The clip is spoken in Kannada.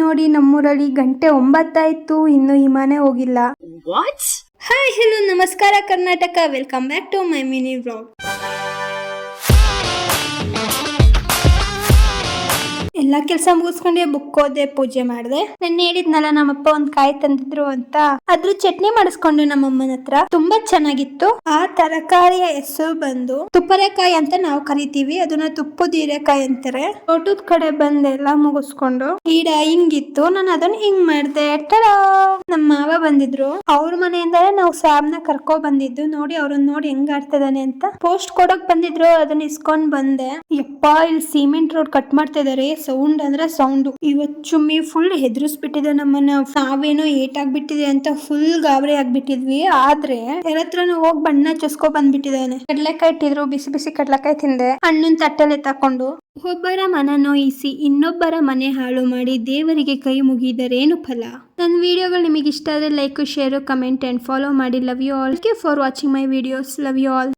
ನೋಡಿ ನಮ್ಮೂರಲ್ಲಿ ಗಂಟೆ 9 ಆಯ್ತು, ಇನ್ನು ಈ ಮನೆ ಹೋಗಿಲ್ಲ. ಹಾಯ್ ಹಲೋ ನಮಸ್ಕಾರ Karnataka, welcome back to my mini vlog. ಎಲ್ಲಾ ಕೆಲಸ ಮುಗಿಸ್ಕೊಂಡೆ ಬುಕ್ ಓದೆ, ಪೂಜೆ ಮಾಡಿದೆ. ನಾನು ಹೇಳಿದ್ನಲ್ಲ ನಮ್ಮಪ್ಪ ಒಂದ್ ಕಾಯಿ ತಂದಿದ್ರು ಅಂತ, ಅದ್ರ ಚಟ್ನಿ ಮಾಡಿಸ್ಕೊಂಡೆ ನಮ್ಮಮ್ಮನ ಹತ್ರ. ತುಂಬಾ ಚೆನ್ನಾಗಿತ್ತು. ಆ ತರಕಾರಿಯ ಹೆಸರು ಬಂದು ತುಪ್ಪರೆಕಾಯಿ ಅಂತ ನಾವು ಕರಿತೀವಿ, ಅದನ್ನ ತುಪ್ಪದ ಹೀರೆಕಾಯಿ ಅಂತಾರೆ. ತೋಟದ ಕಡೆ ಬಂದೆ ಎಲ್ಲ ಮುಗಿಸ್ಕೊಂಡು. ಗಿಡ ಹಿಂಗಿತ್ತು, ನಾನು ಅದನ್ನ ಹಿಂಗ್ ಮಾಡ್ದೆ. ನಮ್ಮ ಮಾವ ಬಂದಿದ್ರು, ಅವ್ರ ಮನೆಯಿಂದಾನೆ ನಾವು ಸ್ಯಾಮ್ನ ಕರ್ಕೊ ಬಂದಿದ್ದು. ನೋಡಿ ಅವ್ರನ್ನ ನೋಡಿ ಹೆಂಗ್ ಆಡ್ತಿದಾನೆ ಅಂತ. ಪೋಸ್ಟ್ ಕೊಡಕ್ ಬಂದಿದ್ರು, ಅದನ್ನ ಇಸ್ಕೊಂಡ್ ಬಂದೆ. ಯಪ್ಪ, ಇಲ್ಲಿ ಸಿಮೆಂಟ್ ರೋಡ್ ಕಟ್ ಮಾಡ್ತಾ ಇದಾರೆ. ಸೌಂಡ್ ಅಂದ್ರೆ ಸೌಂಡ್. ಇವತ್ ಚುಮ್ಮಿ ಫುಲ್ ಹೆದರ್ಸ್ಬಿಟ್ಟಿದೆ ನಮ್ಮನ್ನ. ನಾವೇನೋ ಏಟ್ ಆಗ್ಬಿಟ್ಟಿದೆ ಅಂತ ಫುಲ್ ಗಾಬರಿ ಆಗ್ಬಿಟ್ಟಿದ್ವಿ. ಆದ್ರೆ ಯಾರತ್ರನೂ ಹೋಗ್ ಬಣ್ಣ ಚಸ್ಕೊ ಬಂದ್ಬಿಟ್ಟಿದಾನೆ. ಕಡ್ಲೆಕಾಯಿ ಇಟ್ಟಿದ್ರು, ಬಿಸಿ ಬಿಸಿ ಕಡ್ಲೆಕಾಯಿ ತಿಂದೆ. ಹಣ್ಣನ್ ತಟ್ಟೆಲೆ ತಕೊಂಡು. ಒಬ್ಬರ ಮನ ನೋಯಿಸಿ ಇನ್ನೊಬ್ಬರ ಮನೆ ಹಾಳು ಮಾಡಿ ದೇವರಿಗೆ ಕೈ ಮುಗಿದರೇನು ಫಲ. ನನ್ನ ವಿಡಿಯೋಗಳು ನಿಮಗೆ ಇಷ್ಟ ಆದ್ರೆ like, share, comment and follow ಮಾಡಿ. Love you all. Thank you for watching my videos. Love you all.